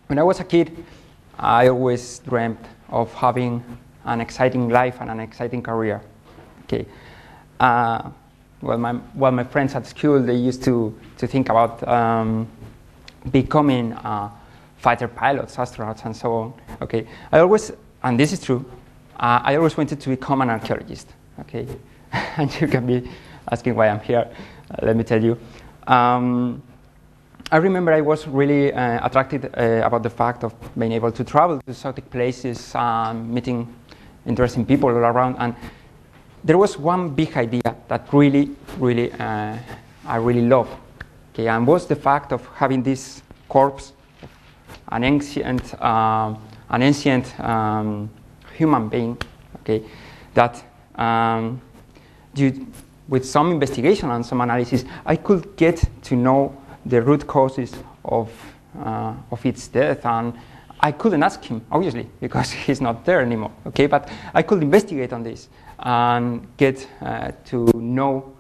When I was a kid, I always dreamt of having an exciting life and an exciting career. Okay. My friends at school, they used to think about becoming fighter pilots, astronauts, and so on. Okay. I always, and this is true, I always wanted to become an archaeologist. Okay. And you can be asking why I'm here. Let me tell you. I remember I was really attracted about the fact of being able to travel to exotic places, meeting interesting people all around, and there was one big idea that I really love. Okay, and was the fact of having this corpse, an ancient human being. Okay, that with some investigation and some analysis, I could get to know the root causes of its death, and I couldn't ask him, obviously, because he's not there anymore. Okay, but I could investigate on this and get to know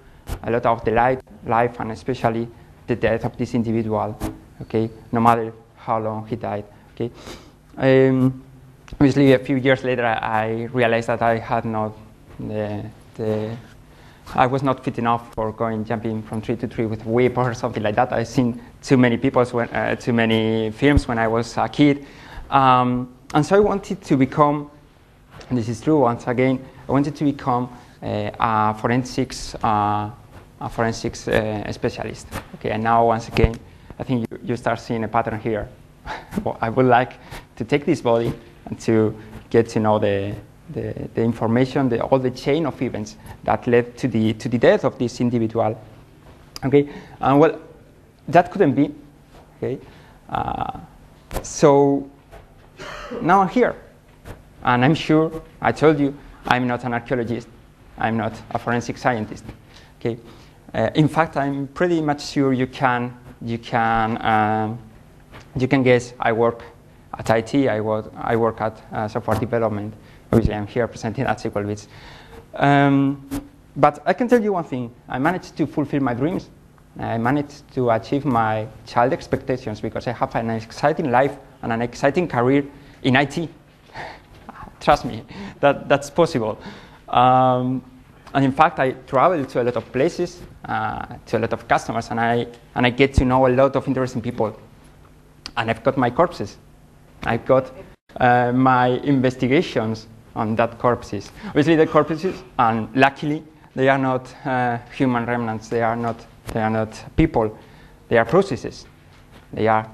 a lot of the life and especially the death of this individual. Okay, no matter how long he died. Okay, obviously, a few years later, I realized that I had not I was not fit enough for jumping from tree to tree with a whip or something like that. I've seen too many films when I was a kid. And so I wanted to become, and this is true once again, I wanted to become a forensics specialist. Okay, and now once again, I think you start seeing a pattern here. Well, I would like to take this body and to get to know the information, all the chain of events that led to the death of this individual. Okay, well, that couldn't be. Okay, so now I'm here, and I'm sure I told you I'm not an archaeologist, I'm not a forensic scientist. Okay, in fact, I'm pretty much sure you can guess I work at IT, I work at software development. Obviously, I'm here presenting at SQL Bits. But I can tell you one thing. I managed to fulfill my dreams. I managed to achieve my child expectations because I have an exciting life and an exciting career in IT. Trust me, that's possible. And in fact, I travel to a lot of places, to a lot of customers, and I get to know a lot of interesting people. And I've got my corpses. I've got my investigations on that corpses. Obviously, the corpses, and luckily, they are not human remnants. They are not people. They are processes. They are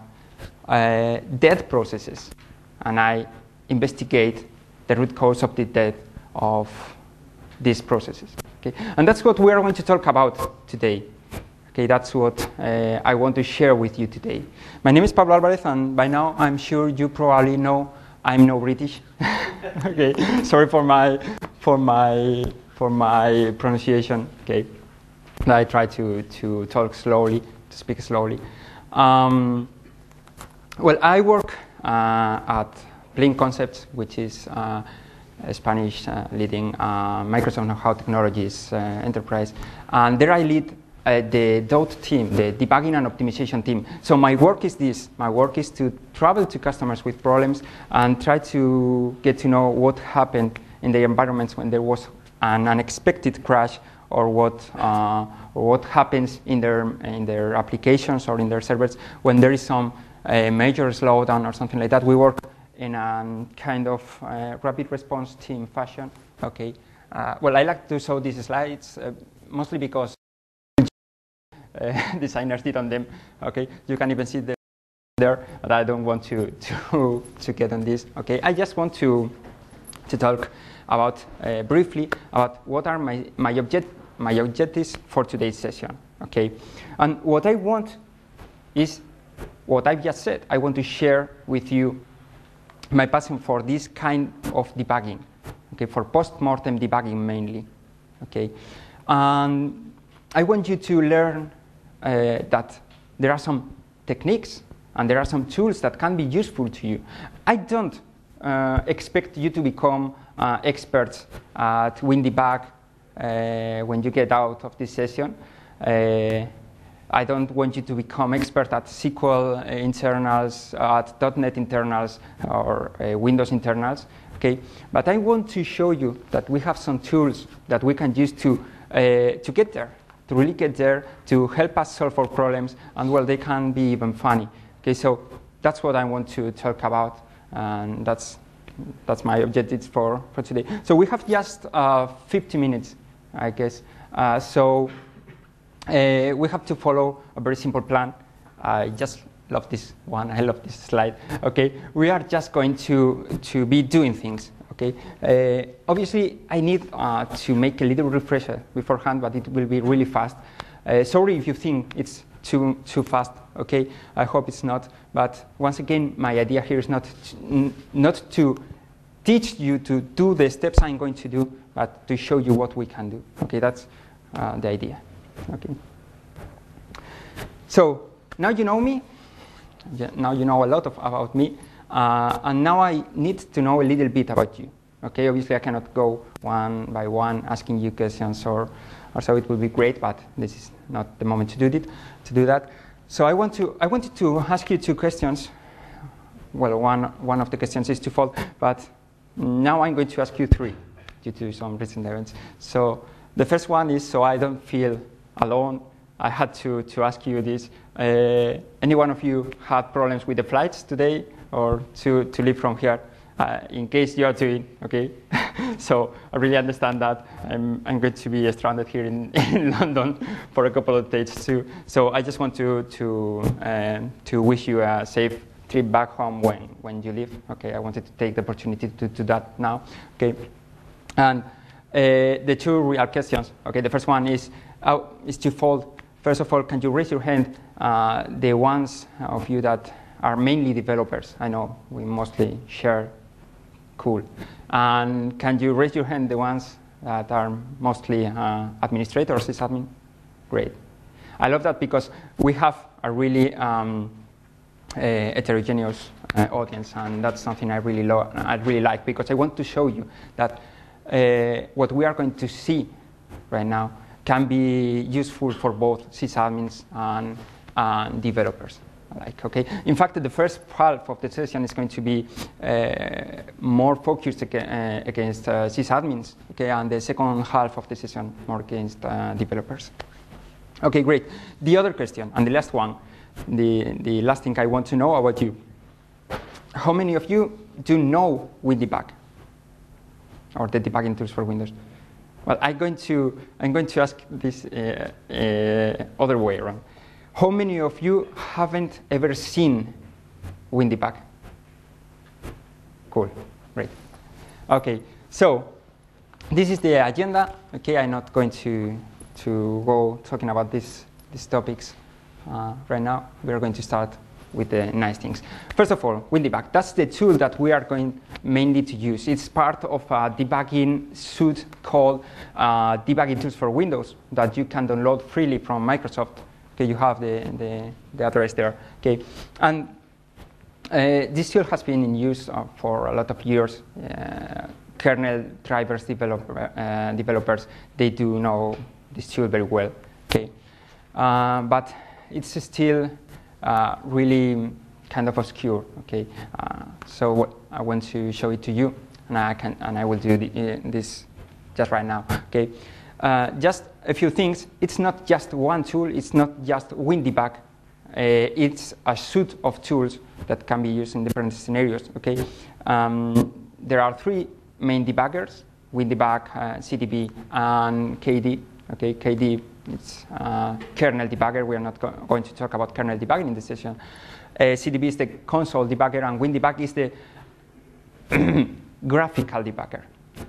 dead processes, and I investigate the root cause of the death of these processes. Okay, and that's what we are going to talk about today. Okay, that's what I want to share with you today. My name is Pablo Alvarez, and by now I'm sure you probably know I'm no British. Okay, sorry for my pronunciation. Okay, I try to talk slowly, to speak slowly. Well, I work at Blink Concepts, which is a Spanish leading Microsoft know-how technologies enterprise, and there I lead the DOT team, the debugging and optimization team. So my work is this. My work is to travel to customers with problems and try to get to know what happened in the environments when there was an unexpected crash, or what happens in their applications or in their servers when there is some major slowdown or something like that. We work in a kind of rapid response team fashion. Okay. Well, I like to show these slides mostly because designers did on them. Okay, you can even see them there, but I don't want to get on this. Okay, I just want to talk about briefly about what are my objectives for today's session. Okay, and what I want is what I've just said. I want to share with you my passion for this kind of debugging. Okay, for post-mortem debugging mainly. Okay, and I want you to learn that there are some techniques and there are some tools that can be useful to you. I don't expect you to become experts at WinDebug when you get out of this session. I I don't want you to become expert at SQL internals, at .NET internals, or Windows internals. Okay, but I want to show you that we have some tools that we can use to get there, to really get there, to help us solve our problems, and well, they can be even funny. Okay, so that's what I want to talk about, and that's my objectives for today. So we have just 50 minutes, I guess. So we have to follow a very simple plan. I just love this one. I love this slide. Okay, we are just going to be doing things. Okay, obviously I need to make a little refresher beforehand, but it will be really fast. Sorry if you think it's too fast. Okay, I hope it's not. But once again, my idea here is not to teach you to do the steps I'm going to do, but to show you what we can do. Okay, that's the idea. Okay. So now you know me. Now you know a lot about me, and now I need to know a little bit about you. Okay, obviously I cannot go one by one asking you questions, or so it would be great, but this is not the moment to do that. So I wanted to ask you two questions. Well, one of the questions is twofold, but now I'm going to ask you three due to some recent events. So the first one is, so I don't feel alone, I had to ask you this. Any one of you had problems with the flights today, or to leave from here? In case you are doing, okay? So I really understand that. I'm going to be stranded here in London for a couple of days too. So I just want to wish you a safe trip back home when you leave. Okay, I wanted to take the opportunity to do that now. Okay, and the two real questions. Okay, the first one is twofold. First of all, can you raise your hand, the ones of you that are mainly developers? I know we mostly share. Cool. And can you raise your hand, the ones that are mostly administrators, sysadmin? Great. I love that because we have a really heterogeneous audience, and that's something I really like, because I want to show you that what we are going to see right now can be useful for both sysadmins and developers. Okay. In fact, the first half of the session is going to be more focused against sysadmins, okay, and the second half of the session more against developers. Okay, great. The other question, and the last one, the last thing I want to know about you. How many of you do know WinDebug, or the debugging tools for Windows? Well, I'm going to ask this other way around. How many of you haven't ever seen WinDebug? Cool, great. Okay, so this is the agenda. Okay, I'm not going to go talking about these topics right now. We're going to start with the nice things. First of all, WinDebug. That's the tool that we are going mainly to use. It's part of a debugging suite called Debugging Tools for Windows that you can download freely from Microsoft. Okay, you have the address there. Okay, and this tool has been in use for a lot of years. Kernel drivers developers, they do know this tool very well. Okay, but it's still really kind of obscure. Okay, so I want to show it to you, and I will do this just right now. Okay. Just a few things. It's not just one tool. It's not just WinDebug. It's a suite of tools that can be used in different scenarios. Okay. There are three main debuggers: WinDebug, CDB, and KD. Okay. KD, it's kernel debugger. We are not going to talk about kernel debugging in this session. CDB is the console debugger, and WinDebug is the graphical debugger.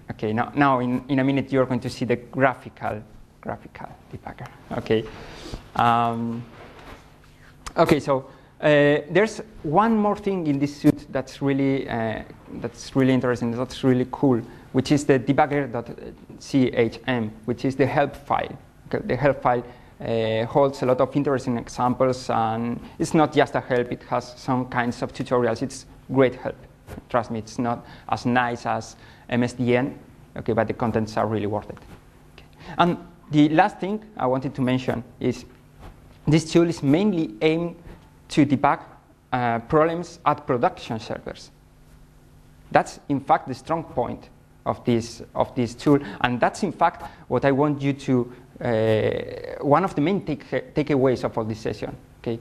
Okay, now in a minute you're going to see the graphical debugger. Okay. Okay, so there's one more thing in this suite that's really interesting, that's really cool, which is the debugger.chm, which is the help file. Okay, the help file holds a lot of interesting examples, and it's not just a help, it has some kinds of tutorials. It's great help. Trust me, it's not as nice as MSDN, okay, but the contents are really worth it. Okay. And the last thing I wanted to mention is this tool is mainly aimed to debug problems at production servers. That's in fact the strong point of this tool, and that's in fact what I want you to, one of the main takeaways of all this session. Okay,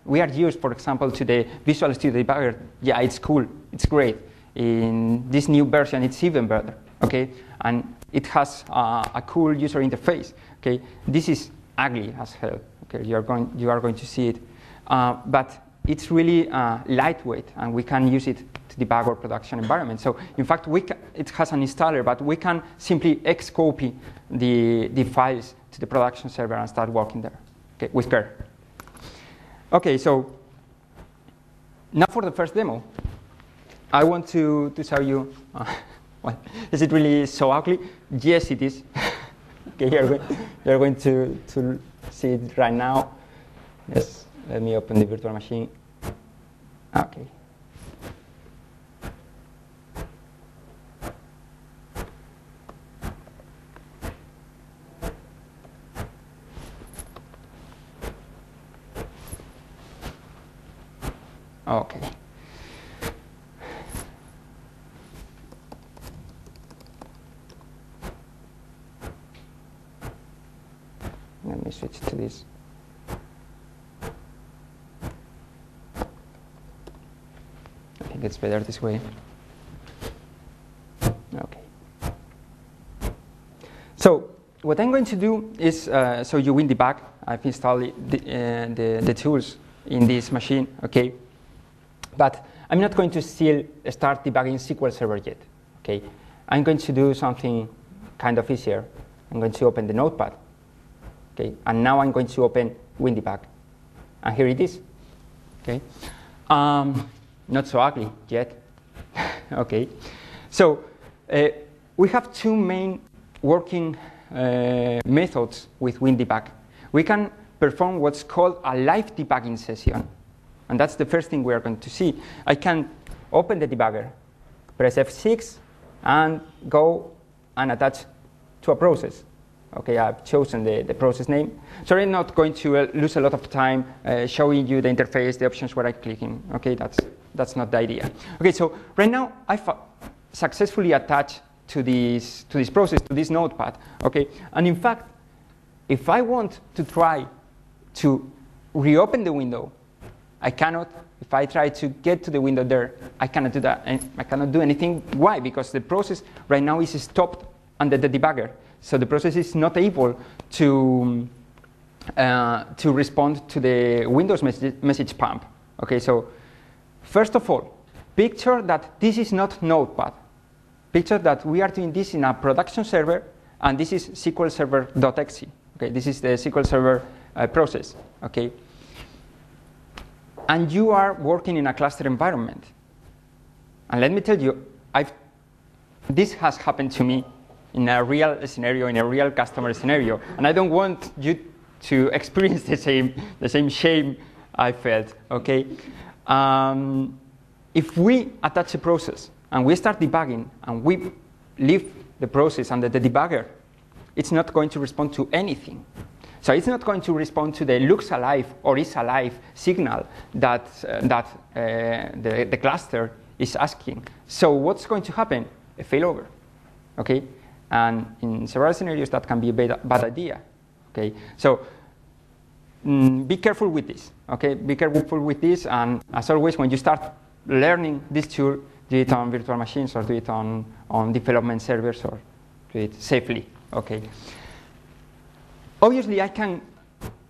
we are used, for example, to the Visual Studio Debugger. Yeah, it's cool, it's great. In this new version, it's even better. Okay, and it has a cool user interface. Okay, this is ugly as hell. Okay, you are going to see it, but it's really lightweight, and we can use it to debug our production environment. So in fact, it has an installer, but we can simply X-copy the files to the production server and start working there, okay, with care. Okay, so now for the first demo, I want to show you, well, is it really so ugly? Yes, it is. Okay, you're going to see it right now. Yes, let me open the virtual machine. Okay. Okay. Let me switch to this. I think it's better this way. Okay. So what I'm going to do is so you will debug. I've installed the tools in this machine. Okay. But I'm not going to still start debugging SQL Server yet. Okay. I'm going to do something kind of easier. I'm going to open the Notepad. Okay. And now I'm going to open WinDebug. And here it is. Okay. Not so ugly yet. Okay. So we have two main working methods with WinDebug. We can perform what's called a live debugging session. And that's the first thing we are going to see. I can open the debugger, press F6, and go and attach to a process. Okay, I've chosen the process name. So I'm not going to lose a lot of time showing you the interface, the options where I'm clicking. Okay, that's not the idea. Okay, so right now I've successfully attached to this process, to this notepad. Okay, and in fact, if I want to try to reopen the window, I cannot. If I try to get to the window there, I cannot do that. And I cannot do anything. Why? Because the process right now is stopped under the debugger. So the process is not able to respond to the Windows message pump. Okay, so first of all, picture that this is not Notepad. Picture that we are doing this in a production server, and this is SQL Server.exe. Okay, this is the SQL Server process. Okay, and you are working in a cluster environment. And let me tell you, this has happened to me in a real scenario, in a real customer scenario, and I don't want you to experience the same shame I felt. Okay, if we attach a process and we start debugging and we leave the process under the debugger, it's not going to respond to anything. So it's not going to respond to the looks alive or is alive signal that the cluster is asking. So what's going to happen? A failover. Okay. And in several scenarios, that can be a bad idea. Okay, so be careful with this. Okay, be careful with this. And as always, when you start learning this tool, do it on virtual machines or do it on development servers or do it safely. Okay. Obviously, I can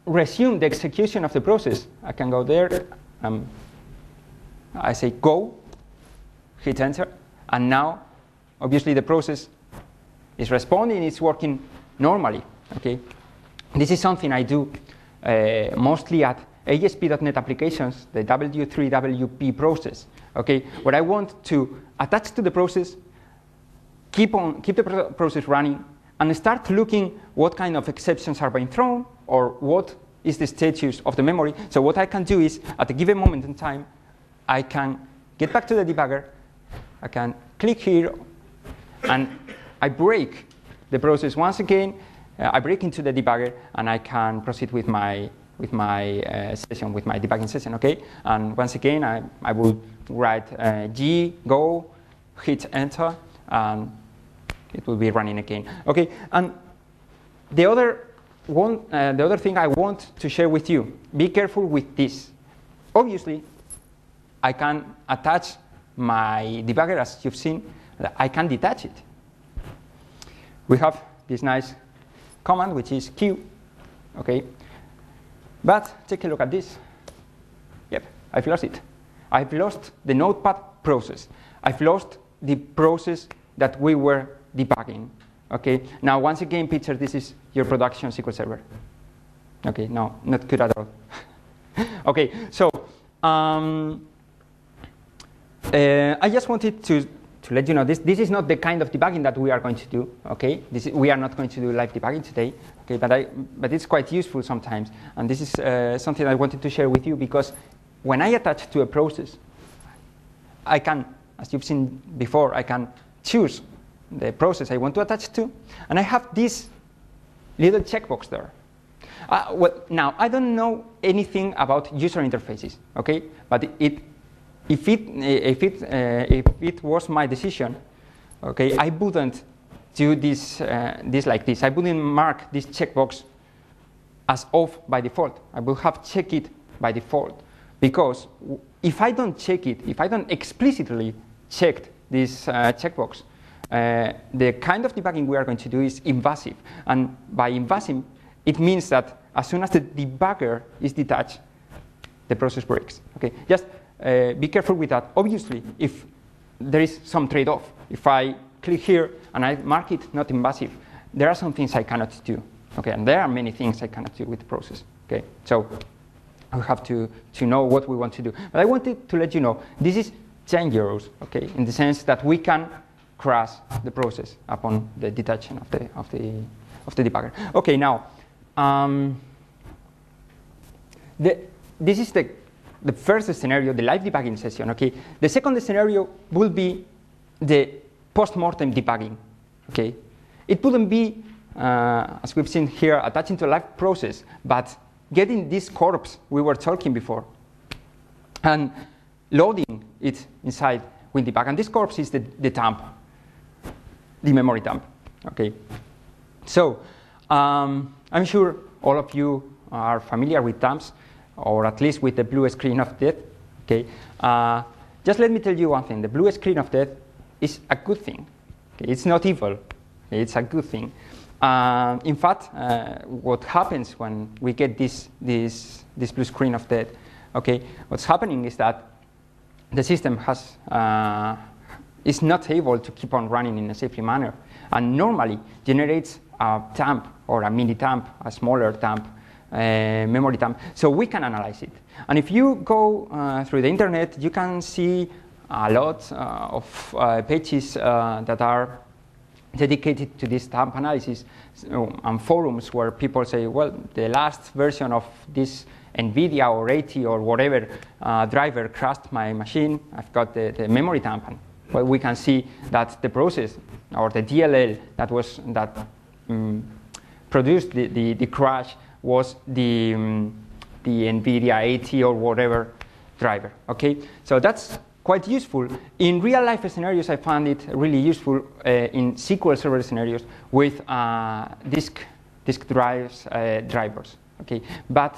resume the execution of the process. I can go there. I say go, hit enter, and now, obviously, the process is responding, it's working normally. Okay, this is something I do mostly at ASP.NET applications, the W3WP process. Okay, where I want to attach to the process, keep the process running, and start looking what kind of exceptions are being thrown or what is the status of the memory. So what I can do is, at a given moment in time, I can get back to the debugger, I can click here, and I break the process once again, I break into the debugger, and I can proceed with my session, with my debugging session. Okay, and once again, I will write G go, hit enter, and it will be running again. Okay, and the other thing I want to share with you: be careful with this. Obviously, I can attach my debugger, as you've seen. I can detach it. We have this nice command, which is Q. Okay, but take a look at this. Yep, I've lost it. I've lost the notepad process. I've lost the process that we were debugging. Okay, now once again, picture this is your production SQL Server. Okay, no, not good at all. Okay, so I just wanted to let you know this is not the kind of debugging that we are going to do. Okay, we are not going to do live debugging today. Okay, but it's quite useful sometimes, and this is something I wanted to share with you, because when I attach to a process, I can, as you've seen before, I can choose the process I want to attach to, and I have this little checkbox there. Well, now I don't know anything about user interfaces, okay? But if it was my decision, okay, I wouldn't do this like this. I wouldn't mark this checkbox as off by default. I will have check it by default, because if I don't check it, if I don't explicitly check this checkbox, the kind of debugging we are going to do is invasive. And by invasive, it means that as soon as the debugger is detached, the process breaks. Okay, just be careful with that. Obviously, if there is some trade-off, if I click here and I mark it not invasive, there are some things I cannot do. Okay, and there are many things I cannot do with the process. Okay, so we have to know what we want to do. But I wanted to let you know this is dangerous. Okay, in the sense that we can crash the process upon the detection of the debugger. Okay, now this is the first scenario, the live debugging session. Okay, the second scenario will be the post-mortem debugging. Okay, it wouldn't be as we've seen here, attaching to a live process, but getting this corpse we were talking before and loading it inside WinDebug. And this corpse is the dump, the memory dump. Okay, so I'm sure all of you are familiar with dumps, or at least with the blue screen of death. Okay, just let me tell you one thing: the blue screen of death is a good thing. Okay? It's not evil; it's a good thing. In fact, what happens when we get this blue screen of death? Okay, what's happening is that the system is not able to keep on running in a safely manner, and normally generates a dump or a mini dump, a smaller dump, memory dump, so we can analyze it. And if you go through the internet, you can see a lot of pages that are dedicated to this dump analysis, and forums where people say, well, the last version of this NVIDIA or AT or whatever driver crashed my machine. I've got the memory dump. And well, we can see that the process or the DLL that produced the crash was the NVIDIA AT or whatever driver. Okay, so that's quite useful. In real life scenarios, I found it really useful in SQL Server scenarios with disk drives drivers. Okay, but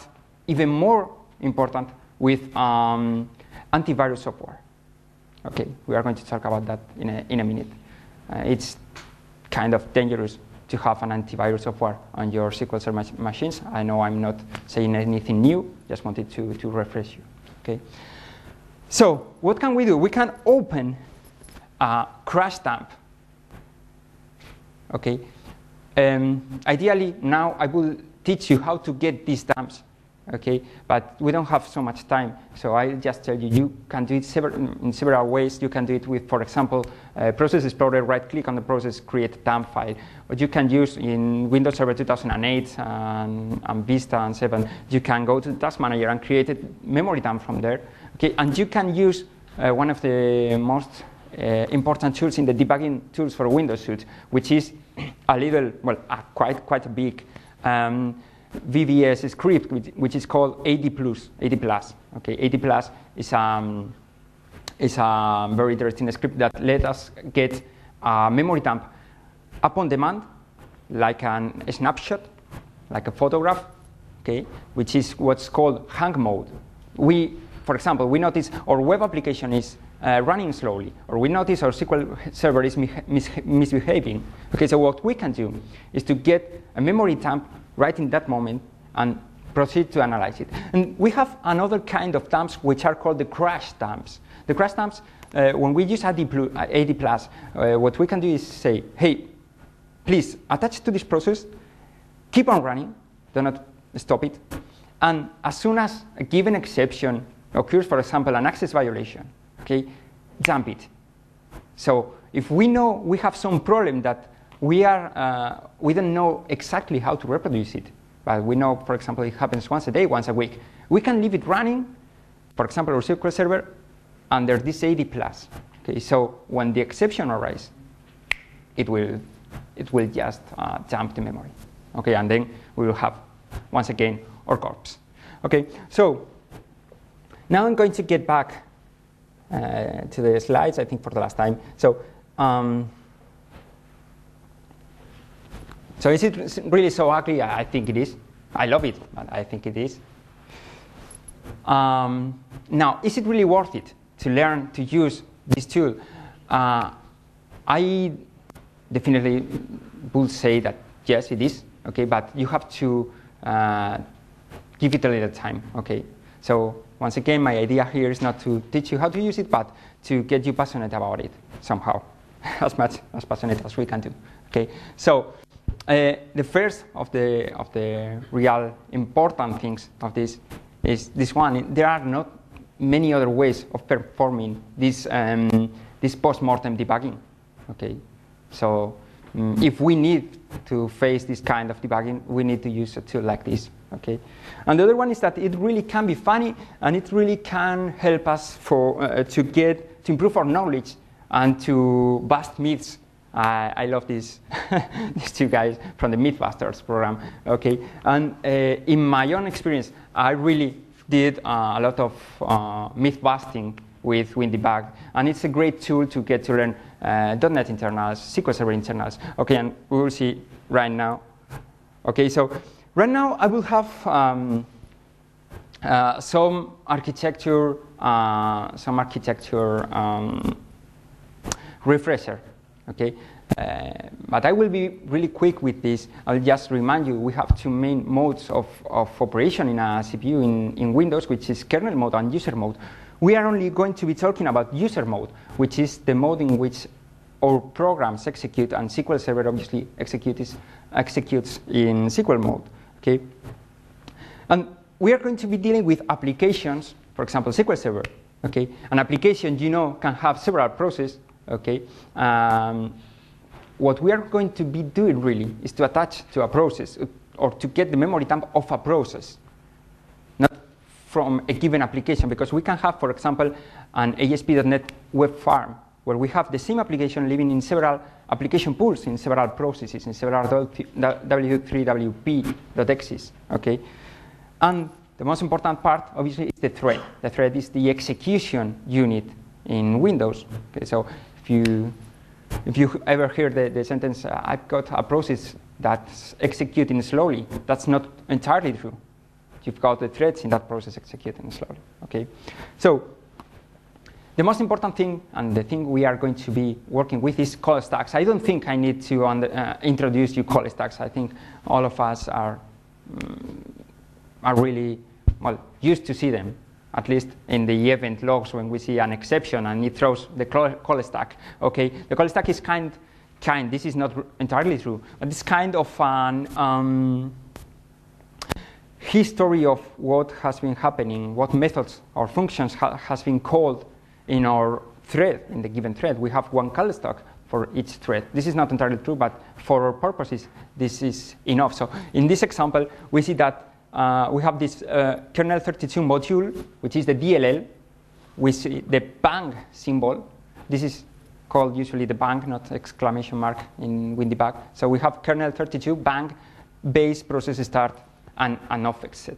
even more important with antivirus software. Okay, we are going to talk about that in a minute. It's kind of dangerous to have an antivirus software on your SQL Server machines. I know I'm not saying anything new, just wanted to refresh you. Okay. So what can we do? We can open a crash dump. Okay. Ideally, now I will teach you how to get these dumps. Okay, but we don't have so much time, so I'll just tell you, you can do it in several ways. You can do it with, for example, Process Explorer, right-click on the process, create dump file. What you can use in Windows Server 2008 and Vista and 7, you can go to the Task Manager and create a memory dump from there. Okay, and you can use one of the most important tools in the debugging tools for Windows Suite, which is a little, well, quite a big VBS script, which is called AD+. Okay, AD+ is a very interesting script that let us get a memory dump upon demand, like a snapshot, like a photograph, okay, which is what's called hang mode. For example, we notice our web application is running slowly, or we notice our SQL server is misbehaving. Okay, so what we can do is to get a memory dump right in that moment and proceed to analyze it. And we have another kind of dumps which are called the crash dumps. The crash dumps, when we use AD+, what we can do is say, hey, please attach to this process, keep on running, do not stop it, and as soon as a given exception occurs, for example, an access violation, okay, dump it. So if we know we have some problem that we don't know exactly how to reproduce it, but we know, for example, it happens once a day, once a week, we can leave it running, for example, our SQL server under this AD+. Okay, so when the exception arises, it will just dump the memory. Okay, and then we will have, once again, our corpse. Okay, so now I'm going to get back to the slides, I think, for the last time. So, so is it really so ugly? I think it is. I love it, but I think it is. Now, is it really worth it to learn to use this tool? I definitely would say that yes, it is. Okay, but you have to give it a little time. Okay, so once again, my idea here is not to teach you how to use it, but to get you passionate about it somehow, as much as passionate as we can do. Okay, so the first of the real important things of this is this one. There are not many other ways of performing this this post-mortem debugging. Okay, so if we need to face this kind of debugging, we need to use a tool like this. Okay, and the other one is that it really can be funny, and it really can help us to improve our knowledge and to bust myths. I love these these two guys from the Mythbusters program. Okay, and in my own experience, I really did a lot of myth busting with WinDebug, and it's a great tool to get to learn .NET internals, SQL Server internals. Okay, and we will see right now. Okay, so right now I will have some architecture refresher. Okay, but I will be really quick with this. I'll just remind you we have two main modes of operation in a CPU in Windows, which is kernel mode and user mode. We are only going to be talking about user mode, which is the mode in which our programs execute, and SQL Server obviously executes in SQL mode. Okay, and we are going to be dealing with applications, for example, SQL Server. Okay, an application, you know, can have several processes. Okay, what we are going to be doing really is to attach to a process or to get the memory dump of a process, not from a given application, because we can have, for example, an ASP.NET web farm where we have the same application living in several application pools, in several processes, in several W3WP.exes. Okay, and the most important part, obviously, is the thread. The thread is the execution unit in Windows. Okay, so if you ever hear the sentence, I've got a process that's executing slowly, that's not entirely true. You've got the threads in that process executing slowly. Okay, so the most important thing and the thing we are going to be working with is call stacks. I don't think I need to introduce you call stacks. I think all of us are really used to see them, at least in the event logs when we see an exception and it throws the call stack. Okay, the call stack is kind. This is not entirely true, but it's kind of an history of what has been happening, what methods or functions has been called in our thread, in the given thread. We have one call stack for each thread. This is not entirely true, but for our purposes, this is enough. So in this example, we see that we have this kernel 32 module, which is the DLL, with the bang symbol. This is called usually the bang, not exclamation mark in WinDebug. So we have kernel 32, bang, base process start, and an offset.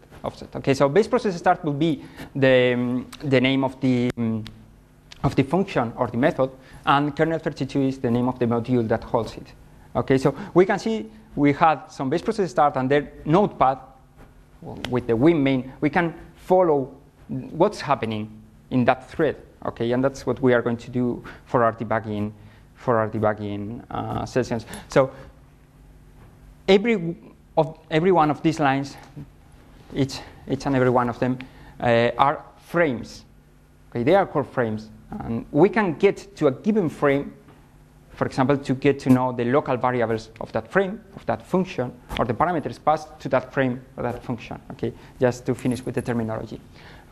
Okay, so base process start will be the name of the function or the method, and kernel 32 is the name of the module that holds it. Okay, so we can see we had some base process start and their notepad with the Win main. We can follow what's happening in that thread. Okay, and that's what we are going to do for our debugging sessions. So every one of these lines, each and every one of them, are frames. Okay, they are called frames, and we can get to a given frame, for example, to get to know the local variables of that frame, of that function, or the parameters passed to that frame or that function. Okay, just to finish with the terminology.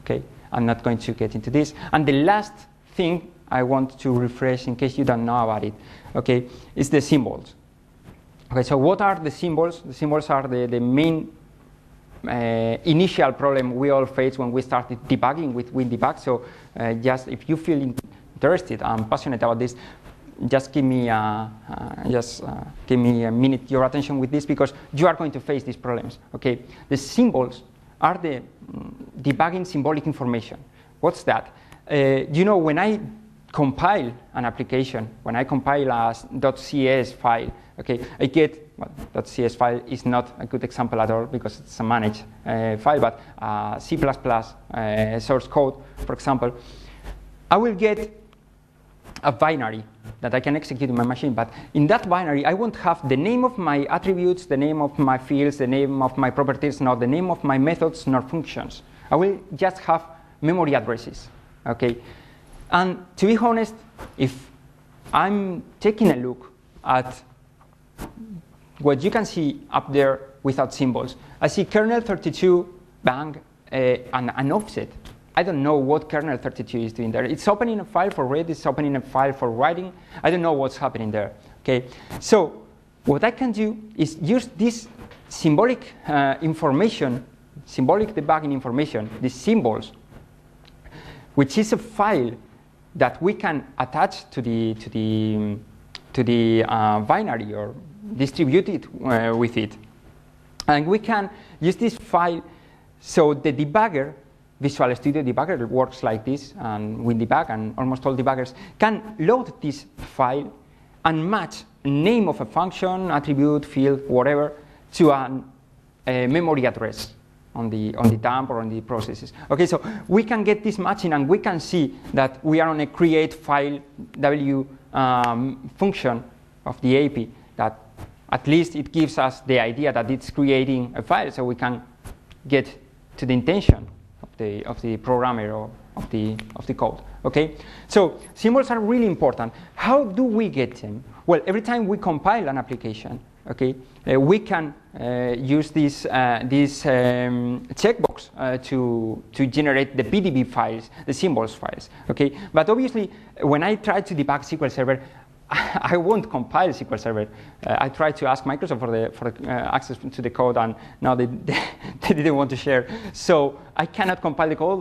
Okay, I'm not going to get into this. And the last thing I want to refresh, in case you don't know about it, okay, is the symbols. Okay, so what are the symbols? The symbols are the main initial problem we all face when we started debugging with WinDebug. So just if you feel interested and passionate about this, just give me a minute, your attention with this, because you are going to face these problems. Okay, the symbols are the debugging symbolic information. What's that? You know, when I compile an application, when I compile a .cs file, okay, I get, well, .cs file is not a good example at all because it's a managed file, but C++ source code, for example, I will get a binary that I can execute in my machine, but in that binary I won't have the name of my attributes, the name of my fields, the name of my properties, nor the name of my methods, nor functions. I will just have memory addresses, okay? And to be honest, if I'm taking a look at what you can see up there without symbols, I see kernel 32, bang, and an offset. I don't know what kernel 32 is doing there. It's opening a file for read, it's opening a file for writing. I don't know what's happening there. Okay, so what I can do is use this symbolic information, symbolic debugging information, these symbols, which is a file that we can attach to the binary or distribute it with it, and we can use this file so the debugger. Visual Studio Debugger works like this, and WinDebug and almost all debuggers can load this file and match name of a function, attribute, field, whatever, to a memory address on the dump or on the processes. Okay, so we can get this matching, and we can see that we are on a create file w function of the AP that at least it gives us the idea that it's creating a file, so we can get to the intention of the programmer or of the code. Okay, so symbols are really important. How do we get them? Well, every time we compile an application, okay, we can use this checkbox to generate the PDB files, the symbols files. Okay, but obviously, when I try to debug SQL Server, I won't compile SQL Server. I tried to ask Microsoft for the access to the code, and now they didn't want to share. So I cannot compile the code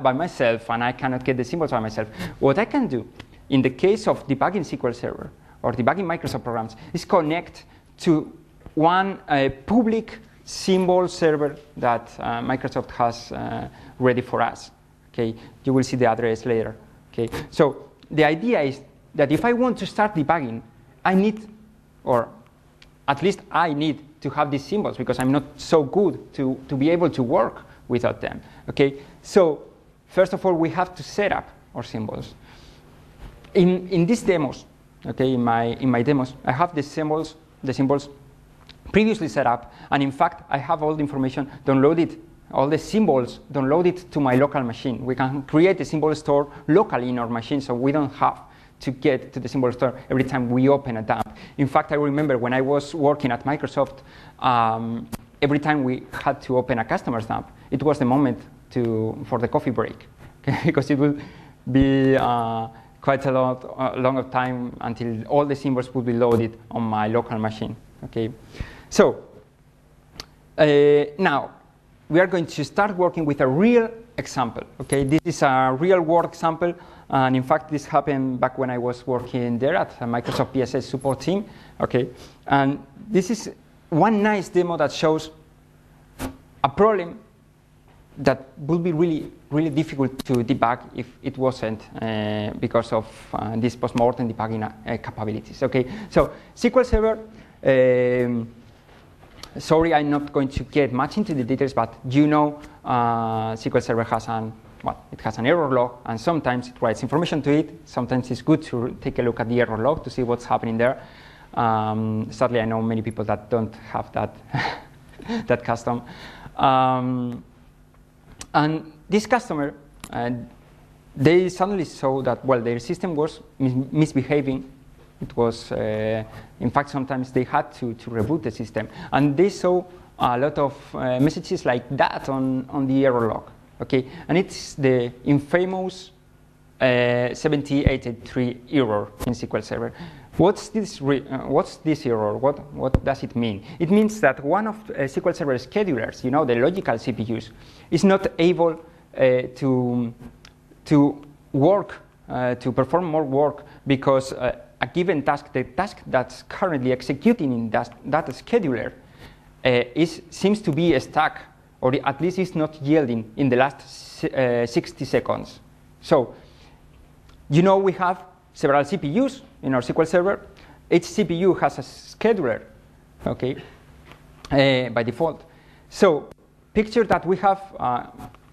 by myself, and I cannot get the symbols by myself. What I can do, in the case of debugging SQL Server or debugging Microsoft programs, is connect to one public symbol server that Microsoft has ready for us. Okay, you will see the address later. Okay, so the idea is that if I want to start debugging, I need, or at least I need, to have these symbols because I'm not so good to be able to work without them. Okay, so first of all, we have to set up our symbols. In these demos, okay, in my demos, I have the symbols previously set up, and in fact, I have all the information downloaded, all the symbols downloaded to my local machine. We can create a symbol store locally in our machine, so we don't have to get to the symbol store every time we open a dump. In fact, I remember when I was working at Microsoft, every time we had to open a customer's dump, it was the moment for the coffee break, okay? Because it will be quite a long of time until all the symbols would be loaded on my local machine. Okay, so now we are going to start working with a real example. Okay, this is a real world example, and in fact, this happened back when I was working there at Microsoft PSS support team. Okay, and this is one nice demo that shows a problem that would be really, really difficult to debug if it wasn't because of these post-mortem debugging capabilities. Okay, so SQL Server. Sorry, I'm not going to get much into the details, but you know SQL Server has it has an error log, and sometimes it writes information to it. Sometimes it's good to take a look at the error log to see what's happening there. Sadly, I know many people that don't have that that custom. And this customer, they suddenly saw that, well, their system was misbehaving. It was, in fact, sometimes they had to reboot the system. And they saw a lot of messages like that on the error log. Okay? And it's the infamous 7883 error in SQL Server. What's this error? What does it mean? It means that one of SQL Server schedulers, you know, the logical CPUs, is not able to work, to perform more work because a given task, the task that's currently executing in that scheduler, seems to be stuck, or at least is not yielding in the last 60 seconds. So, you know, we have several CPUs in our SQL Server. Each CPU has a scheduler, okay, by default. So picture that we have,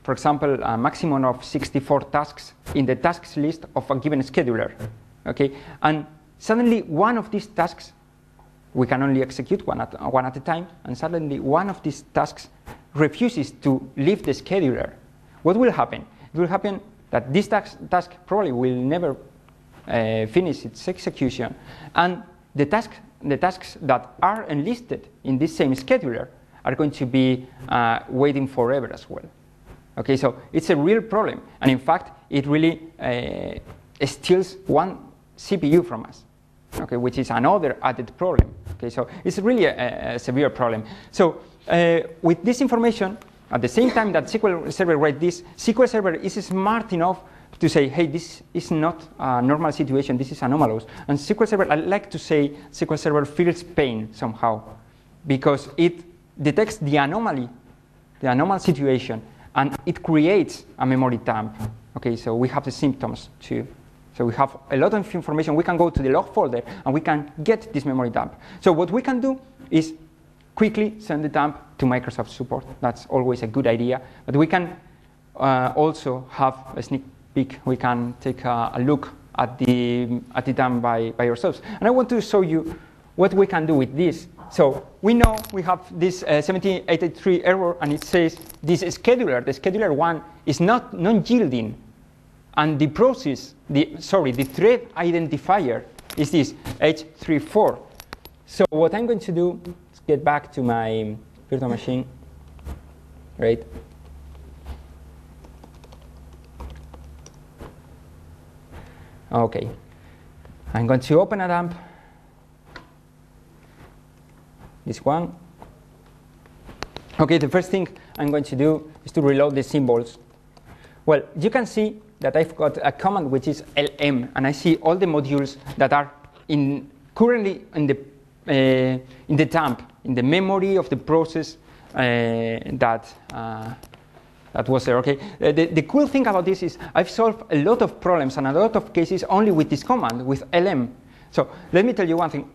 for example, a maximum of 64 tasks in the tasks list of a given scheduler, okay? And suddenly one of these tasks, we can only execute one at a time, and suddenly one of these tasks refuses to leave the scheduler. What will happen? It will happen that this task probably will never finish its execution, and the tasks that are enlisted in this same scheduler are going to be waiting forever as well. Okay, so it's a real problem, and in fact, it really steals one CPU from us. Okay, which is another added problem. Okay, so it's really a severe problem. So with this information, at the same time that SQL Server writes this, SQL Server is smart enough to say, hey, this is not a normal situation, this is anomalous. And SQL Server, I like to say, SQL Server feels pain somehow, because it detects the anomaly, the anomal situation, and it creates a memory dump. Okay, so we have the symptoms too. So we have a lot of information. We can go to the log folder, and we can get this memory dump. So what we can do is quickly send the dump to Microsoft support. That's always a good idea. But we can also have a sneak peek. We can take a look at the dump by ourselves. And I want to show you what we can do with this. So we know we have this 7883 error, and it says this scheduler, the scheduler one, is not non-yielding. And the process, the thread identifier is this H34. So what I'm going to do is get back to my virtual machine, right? Okay, I'm going to open a dump, this one. Okay, the first thing I'm going to do is to reload the symbols. Well, you can see that I've got a command which is lm, and I see all the modules that are currently in the dump, in the memory of the process that was there. Okay. The cool thing about this is I've solved a lot of problems and a lot of cases only with this command, with lm. So let me tell you one thing.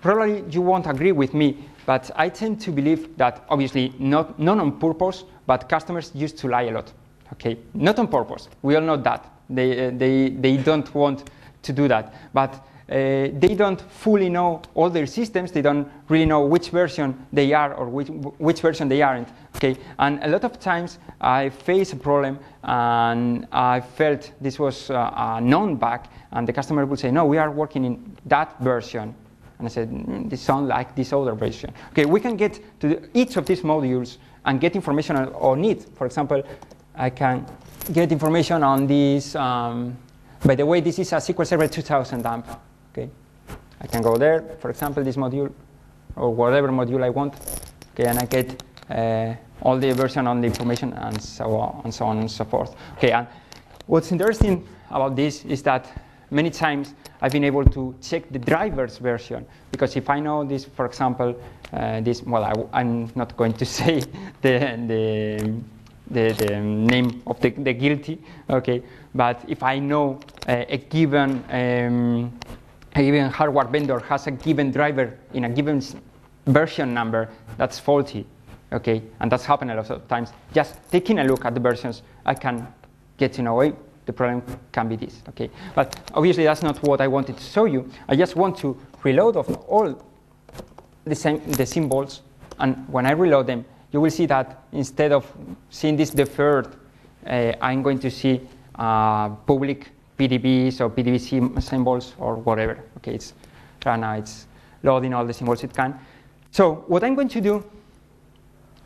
Probably you won't agree with me, but I tend to believe that, obviously not on purpose, but customers used to lie a lot. Okay, not on purpose. We all know that they don't want to do that, but they don't fully know all their systems. They don't really know which version they are or which version they aren't. Okay, and a lot of times I face a problem and I felt this was a known bug, and the customer would say, no, we are working in that version. And I said, this sounds like this other version. Okay, we can get to each of these modules and get information on it. For example, I can get information on this. By the way, this is a SQL Server 2000 dump. Okay, I can go there, for example, this module, or whatever module I want. Okay, and I get all the version on the information, and so on and so on and so forth. Okay, and what's interesting about this is that many times I've been able to check the driver's version, because if I know this, for example, I'm not going to say the name of the guilty, okay, but if I know a given hardware vendor has a given driver in a given version number that's faulty, okay, and that's happened a lot of times, just taking a look at the versions, I can get to know, the problem can be this, okay? But obviously that's not what I wanted to show you. I just want to reload of all the symbols, and when I reload them, you will see that instead of seeing this deferred, I'm going to see public PDBs or PDB symbols or whatever. Okay, it's right now it's loading all the symbols it can. So what I'm going to do,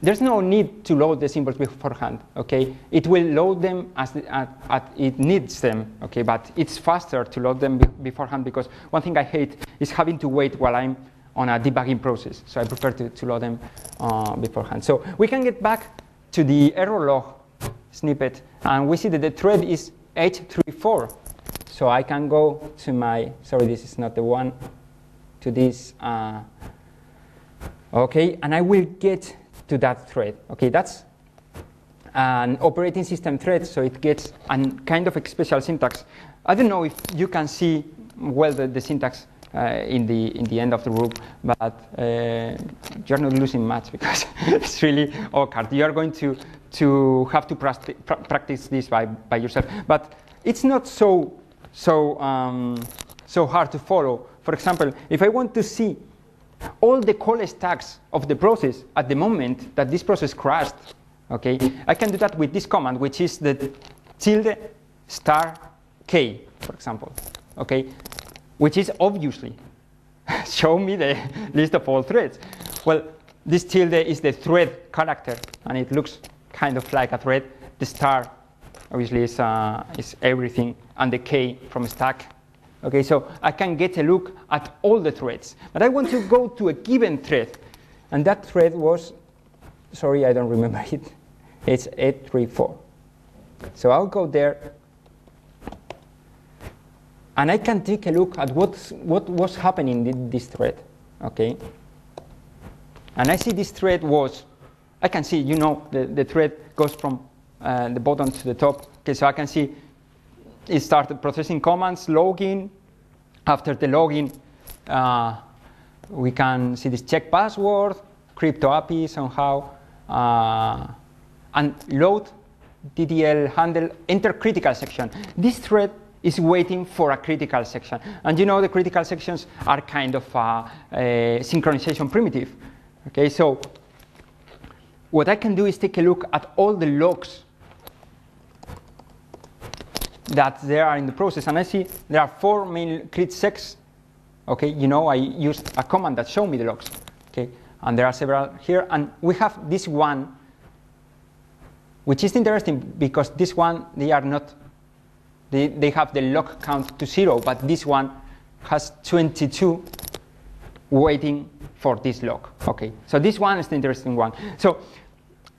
there's no need to load the symbols beforehand, okay? It will load them as it needs them, okay? But it's faster to load them beforehand, because one thing I hate is having to wait while I'm on a debugging process. So I prefer to load them beforehand. So we can get back to the error log snippet, and we see that the thread is 834. So I can go to my, sorry, this is not the one, to this, okay, and I will get to that thread. Okay, that's an operating system thread, so it gets a kind of a special syntax. I don't know if you can see well the syntax in the end of the group, but you're not losing much, because it's really awkward. You are going to have to practice this by yourself, but it's not so hard to follow. For example, if I want to see all the call stacks of the process at the moment that this process crashed, okay, I can do that with this command, which is the ~k, for example, okay, which is obviously show me the list of all threads. Well, this tilde is the thread character, and it looks kind of like a thread. The star obviously is everything, and the k from stack. Okay, so I can get a look at all the threads, but I want to go to a given thread, and that thread was, sorry, I don't remember it. It's 834. So I'll go there, and I can take a look at what was happening in this thread. Okay, and I see this thread was, I can see, the thread goes from the bottom to the top. Okay, so I can see it started processing commands, login. After the login, we can see this check password, crypto API somehow, and load DDL handle, enter critical section. This thread is waiting for a critical section. And the critical sections are kind of a synchronization primitive. Okay, so what I can do is take a look at all the logs that there are in the process, and I see there are 4 main crit secs. Okay, I used a command that showed me the logs. Okay, and there are several here, and we have this one, which is interesting because this one they have the log count to 0, but this one has 22 waiting for this log. Okay, so this one is the interesting one. So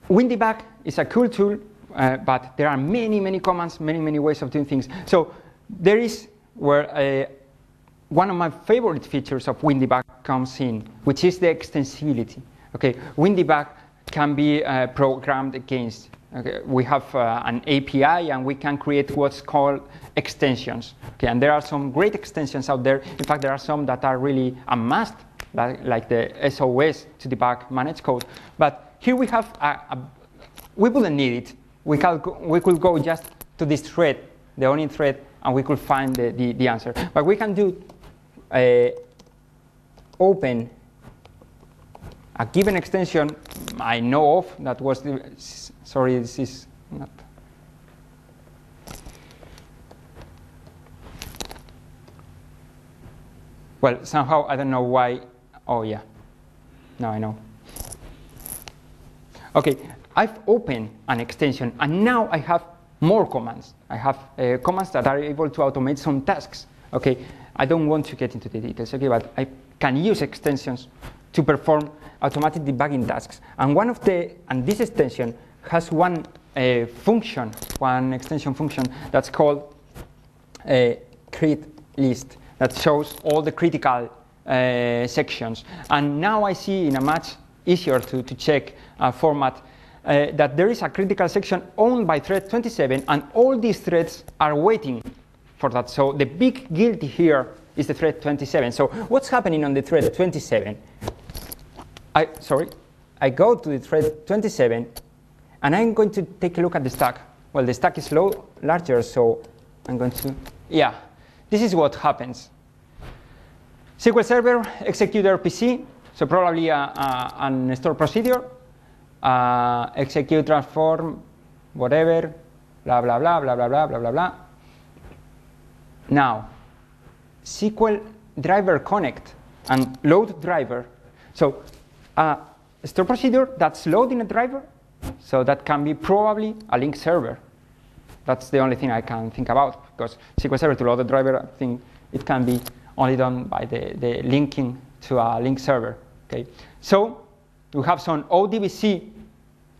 WinDebug is a cool tool. But there are many commands, many ways of doing things. So there is where one of my favorite features of WinDebug comes in, which is the extensibility. Okay, WinDebug can be programmed against. Okay, we have an API, and we can create what's called extensions. Okay, and there are some great extensions out there. In fact, there are some that are really a must, like the SOS to debug managed code. But here we have we wouldn't need it. We could go just to this thread, the onion thread, and we could find the answer. But we can do open a given extension I know of that was sorry, this is not. Well, somehow I don't know why. Oh yeah, now I know. Okay. I've opened an extension, and now I have more commands. I have commands that are able to automate some tasks. Okay, I don't want to get into the details, okay, but I can use extensions to perform automatic debugging tasks. And this extension has one function, one extension function that's called crit list that shows all the critical sections. And now I see in a much easier to check format that there is a critical section owned by thread 27, and all these threads are waiting for that. So the big guilty here is the thread 27. So what's happening on the thread 27? I go to the thread 27, and I'm going to take a look at the stack. Well, the stack is larger, so I'm going to, this is what happens. SQL Server, executor PC, so probably an store procedure, execute transform, whatever, blah, blah, blah, blah, blah, blah, blah, blah, blah. Now, SQL driver connect and load driver. So store procedure that's loading a driver, so that can be probably a link server. That's the only thing I can think about, because SQL Server to load a driver, I think it can be only done by the linking to a link server. Okay, so we have some ODBC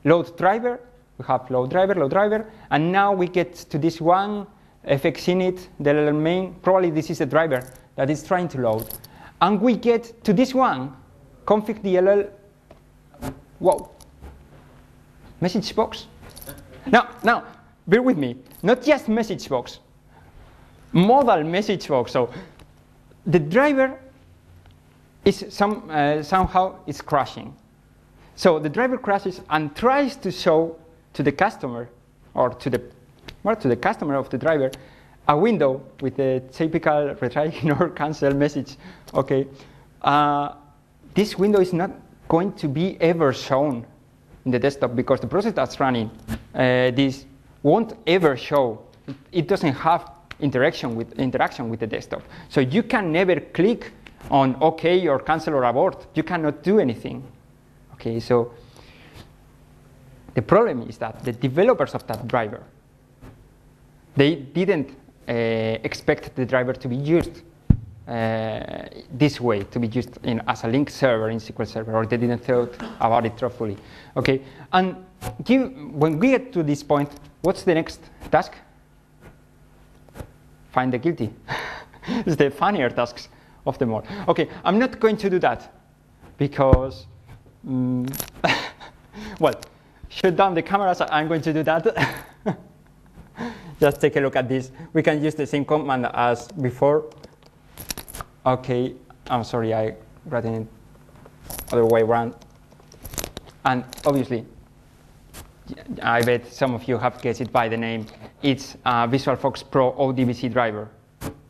load driver. We have load driver, and now we get to this one fx init DLL main. Probably this is the driver that is trying to load, and we get to this one config DLL. Whoa, message box. Now, bear with me. Not just message box, modal message box. So the driver is somehow it's crashing. So the driver crashes and tries to show to the customer, or to the customer of the driver, a window with a typical retry, ignore, cancel message. Okay, this window is not going to be ever shown in the desktop, because the process that's running this won't ever show. It doesn't have interaction with the desktop. So you can never click on OK or cancel or abort. You cannot do anything. Okay, so the problem is that the developers of that driver, they didn't expect the driver to be used this way, to be used as a link server in SQL Server, or they didn't thought about it thoroughly. Okay, and when we get to this point, what's the next task? Find the guilty. It's the funnier tasks of them all. Okay, I'm not going to do that because, well, shut down the cameras. I'm going to do that. Just take a look at this. We can use the same command as before. Okay, I'm sorry, I read it other way around. And obviously, I bet some of you have guessed it by the name. It's VisualFox Pro ODBC driver.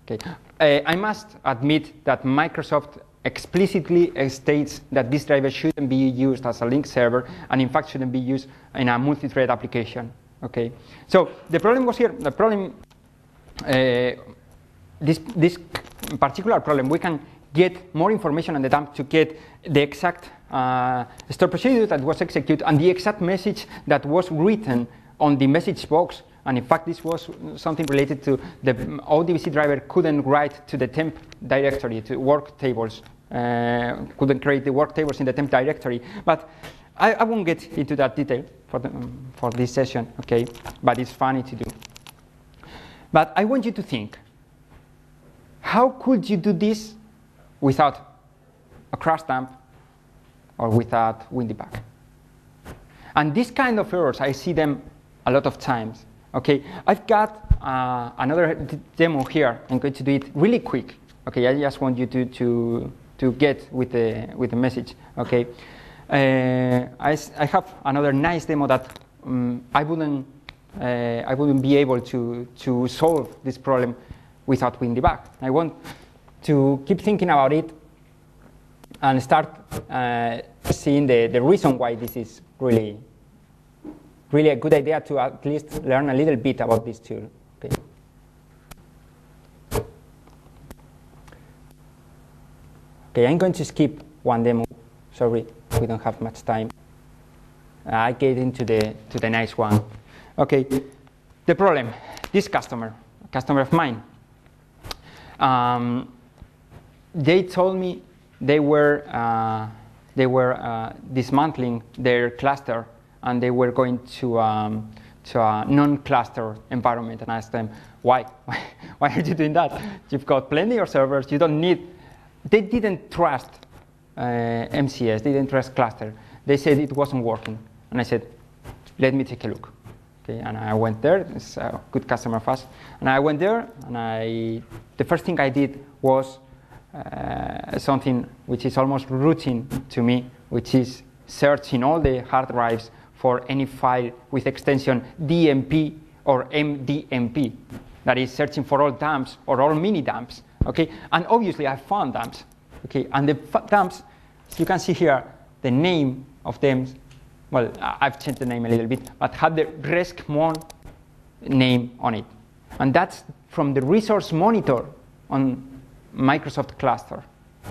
Okay, I must admit that Microsoft explicitly states that this driver shouldn't be used as a link server, and in fact shouldn't be used in a multi-thread application. Okay, so the problem was here. The problem, this particular problem, we can get more information on the dump to get the exact store procedure that was executed and the exact message that was written on the message box. And in fact, this was something related to the ODBC driver couldn't write to the temp directory, to work tables, couldn't create the work tables in the temp directory. But I won't get into that detail for this session, okay? But it's funny to do. But I want you to think, how could you do this without a crash dump or without WinDebug? And these kind of errors, I see them a lot of times. Okay, I've got another demo here. I'm going to do it really quick. Okay, I just want you to get with the message. Okay, I have another nice demo that I wouldn't be able to solve this problem without WinDebug. I want to keep thinking about it and start seeing the reason why this is really a good idea to at least learn a little bit about this tool. Okay. Okay, I'm going to skip one demo. Sorry, we don't have much time. I get into the nice one. Okay, the problem. This customer of mine. They told me they were they were dismantling their cluster, and they were going to a non-cluster environment. And I asked them, why? Why are you doing that? You've got plenty of servers. You don't need. They didn't trust MCS. They didn't trust cluster. They said it wasn't working. And I said, let me take a look. Okay, and I went there. It's a good customer of us. And I went there, and the first thing I did was something which is almost routine to me, which is searching all the hard drives for any file with extension DMP or MDMP. That is searching for all dumps or all mini dumps. Okay, and obviously I found dumps. Okay, and the dumps, you can see here the name of them. Well, I've changed the name a little bit, but had the RESCMon name on it, and that's from the resource monitor on Microsoft cluster.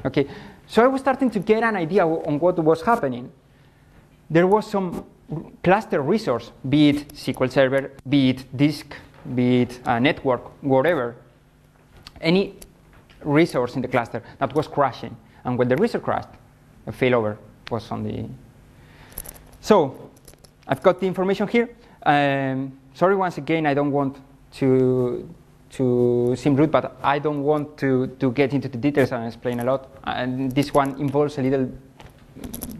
Okay, so I was starting to get an idea on what was happening. There was some cluster resource, be it SQL Server, be it disk, be it a network, whatever, any resource in the cluster that was crashing. And when the resource crashed, a failover was on the. So I've got the information here. Sorry once again, I don't want to seem rude, but I don't want to get into the details and explain a lot. And this one involves a little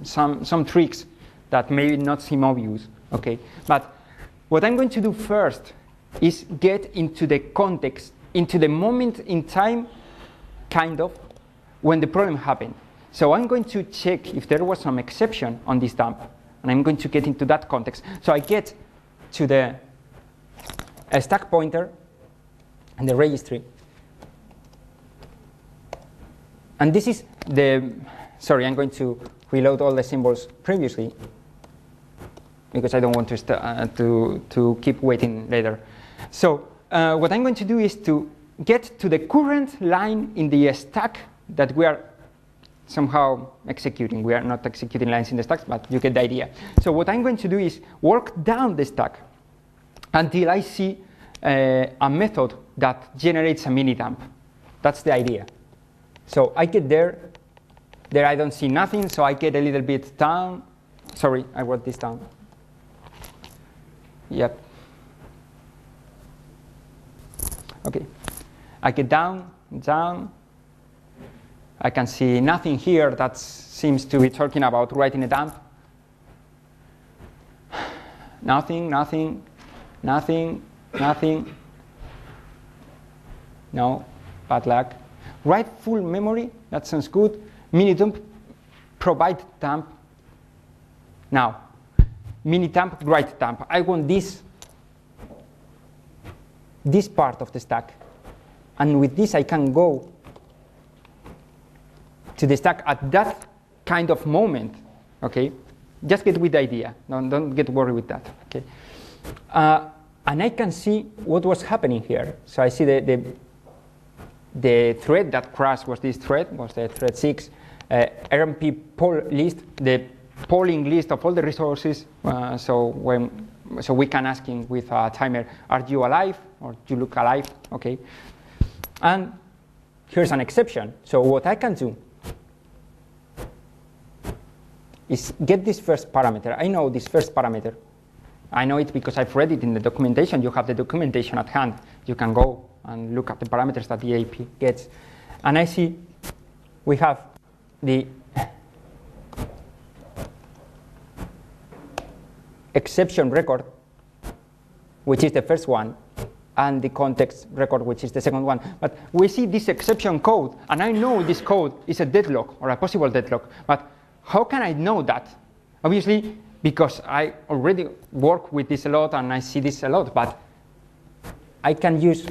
some tricks that may not seem obvious. Okay, but what I'm going to do first is get into the context, into the moment in time, kind of, when the problem happened. So I'm going to check if there was some exception on this dump, and I'm going to get into that context. So I get to the stack pointer and the registry. And this is the, sorry, I'm going to reload all the symbols previously, because I don't want to keep waiting later. So what I'm going to do is to get to the current line in the stack that we are somehow executing. We are not executing lines in the stacks, but you get the idea. So what I'm going to do is work down the stack until I see a method that generates a mini dump. That's the idea. So I get there. There I don't see nothing, so I get a little bit down. Sorry, I wrote this down. Yep. Okay. I get down. I can see nothing here that seems to be talking about writing a dump. Nothing. No, bad luck. Write full memory, that sounds good. Mini dump, provide dump. Now, mini dump, write dump. I want this part of the stack. And with this, I can go to the stack at that kind of moment. Okay, just get with the idea. Don't get worried with that. Okay, and I can see what was happening here. So I see the thread that crashed was this thread, was the thread 6. RMP poll list, the polling list of all the resources. So we can ask him with a timer, are you alive or do you look alive? Okay. And here's an exception. So what I can do is get this first parameter. I know this first parameter. I know it because I've read it in the documentation. You have the documentation at hand. You can go and look at the parameters that the AP gets. And I see we have the exception record, which is the first one, and the context record, which is the second one. But we see this exception code, and I know this code is a deadlock or a possible deadlock. But how can I know that? Obviously, because I already work with this a lot and I see this a lot, but I can use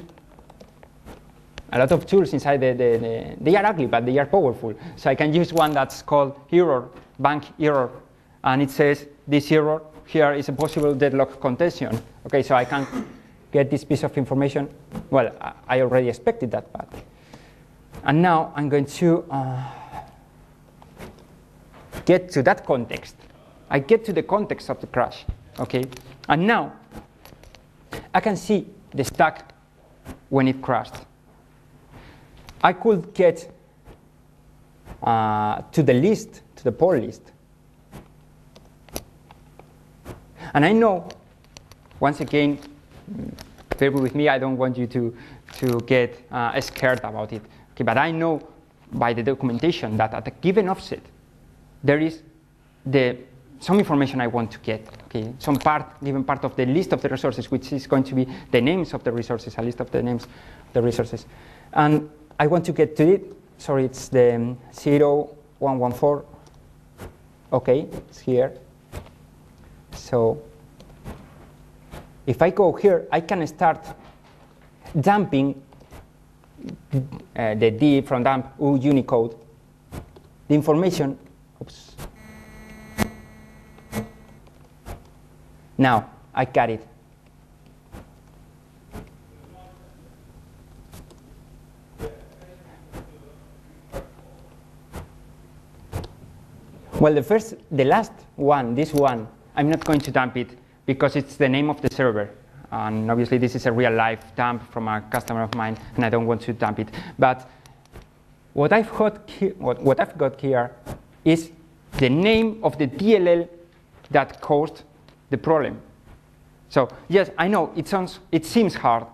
a lot of tools inside they are ugly, but they are powerful. So I can use one that's called error, bank error, and it says this error here is a possible deadlock contention. Okay, so I can get this piece of information. Well, I already expected that, but. And now I'm going to get to that context. I get to the context of the crash, okay? And now I can see the stack when it crashed. I could get to the to the poll list. And I know, once again, bear with me, I don't want you to get scared about it. Okay, but I know by the documentation that at a given offset, there is some information I want to get. Okay, some given part of the list of the resources, which is going to be the names of the resources, a list of the names of the resources. And I want to get to it. Sorry, it's the 0114. Okay, it's here. So if I go here, I can start dumping the D from dump Unicode, the information. Oops. Now I got it. Well, the last one, this one, I'm not going to dump it because it's the name of the server. And obviously this is a real life dump from a customer of mine, and I don't want to dump it. But what I've got here is the name of the DLL that caused the problem. So yes, I know it seems hard.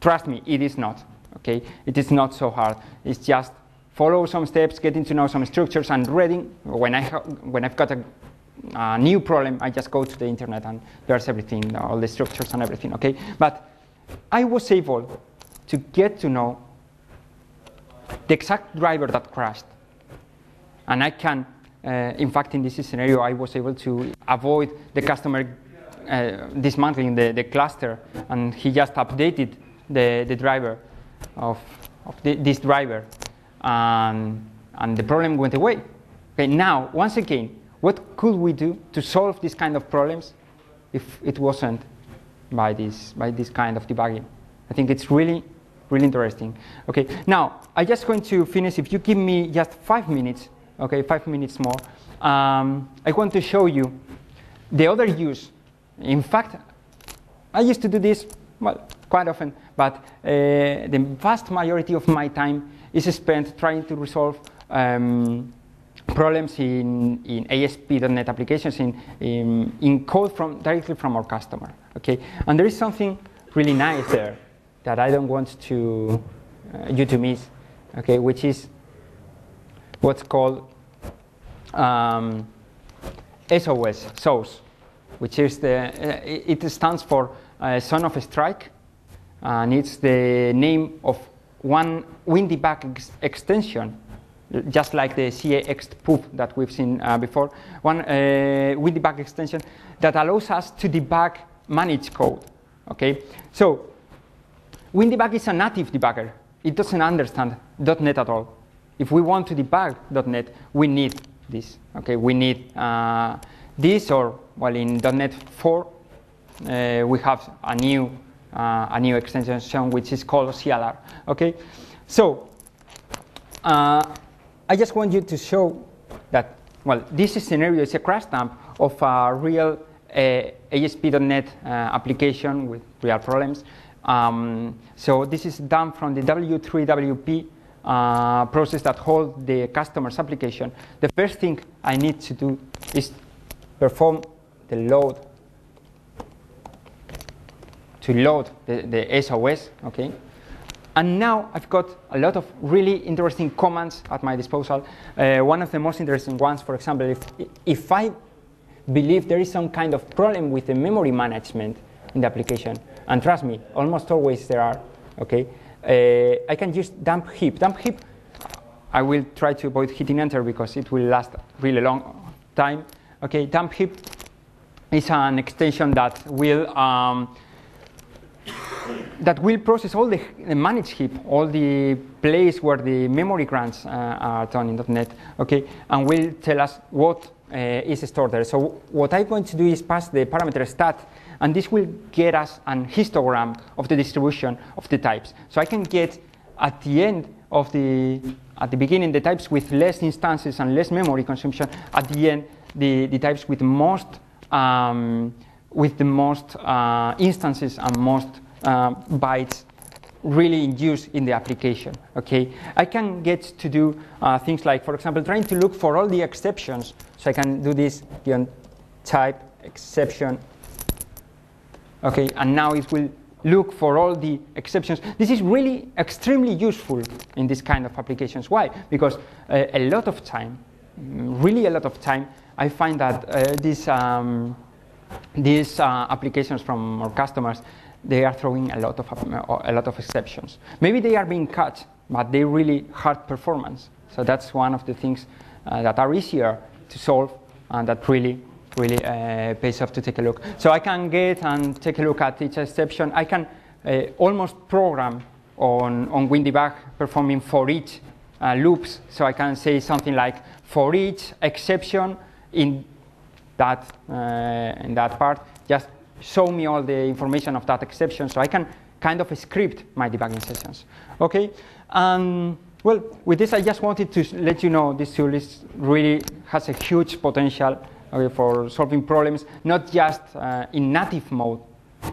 Trust me, it is not. Okay, it is not so hard. It's just follow some steps, getting to know some structures, and reading. When I've got a new problem, I just go to the internet and there's everything, all the structures and everything. Okay, but I was able to get to know the exact driver that crashed, and I can. In fact, in this scenario, I was able to avoid the customer dismantling the cluster, and he just updated the driver of this driver, and the problem went away. Okay, now, once again, what could we do to solve this kind of problems if it wasn't by this kind of debugging? I think it's really, really interesting. Okay, now, I'm just going to finish. If you give me just 5 minutes, okay, 5 minutes more, I want to show you the other use. In fact, I used to do this, well, quite often, but the vast majority of my time is spent trying to resolve problems in ASP.NET applications in code directly from our customer. Okay, and there is something really nice there that I don't want you to miss. Okay, which is what's called SOS, which is it stands for Son of a Strike, and it's the name of one WinDebug extension, just like the CAXPoof that we've seen before. One WinDebug extension that allows us to debug managed code. Okay, so WinDebug is a native debugger. It doesn't understand .NET at all. If we want to debug .NET, we need this. Okay, we need this, or well, in .NET 4, we have a new extension which is called CLR. Okay, so I just want you to show that, well, this scenario is a crash dump of a real ASP.NET application with real problems. So this is done from the W3WP process that holds the customer's application. The first thing I need to do is perform the load to load the SOS. Okay, and now I've got a lot of really interesting commands at my disposal. One of the most interesting ones, for example, if I believe there is some kind of problem with the memory management in the application, and trust me, almost always there are. Okay, I can use dump heap. Dump heap, I will try to avoid hitting enter because it will last really long time. Okay, dump heap is an extension that will process all the managed heap, all the place where the memory grants are done in .NET. Okay, and will tell us what is stored there. So what I'm going to do is pass the parameter stat, and this will get us an histogram of the distribution of the types. So I can get at the end of at the beginning the types with less instances and less memory consumption. At the end, the types with the most instances and most bytes really in use in the application. Okay, I can get to do things like, for example, trying to look for all the exceptions. So I can do this beyond type exception. Okay, and now it will look for all the exceptions. This is really extremely useful in this kind of applications. Why? Because a lot of time, really a lot of time, I find that these applications from our customers, they are throwing a lot of exceptions. Maybe they are being cut, but they really hard performance. So that's one of the things that are easier to solve, and that really pays off to take a look. So I can get and take a look at each exception. I can almost program on WinDebug performing for each loops. So I can say something like, for each exception in that part, just show me all the information of that exception, so I can kind of script my debugging sessions. Okay, well, with this I just wanted to let you know this tool really has a huge potential for solving problems, not just in native mode,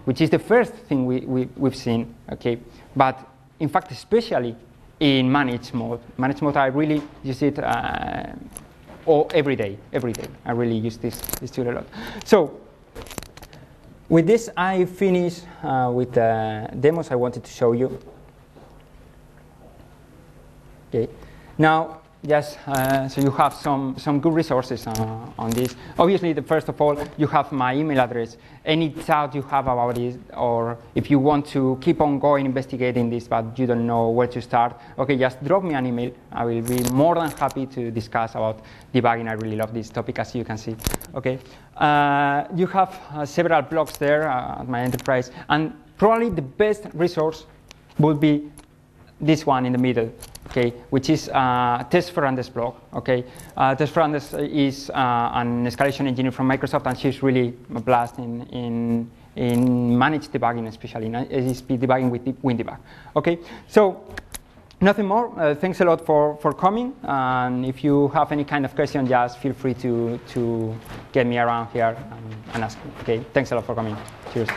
which is the first thing we've seen, okay, but in fact especially in managed mode. Managed mode, I really use it every day. I really use this tool a lot. So with this, I finish with the demos I wanted to show you. Okay. Now, just so you have some good resources on this. Obviously, first of all, you have my email address. Any doubt you have about it, or if you want to keep on going investigating this, but you don't know where to start, okay, just drop me an email. I will be more than happy to discuss about debugging. I really love this topic, as you can see. Okay, you have several blogs there at my enterprise, and probably the best resource would be this one in the middle, okay, which is Tess Ferrandes' blog. Okay, Tess Ferrandes is an escalation engineer from Microsoft, and she's really a blast in managed debugging, especially in ASP debugging with WinDebug. Okay, so nothing more. Thanks a lot for coming, and if you have any kind of question, just feel free to get me around here and ask me. Okay, thanks a lot for coming. Cheers.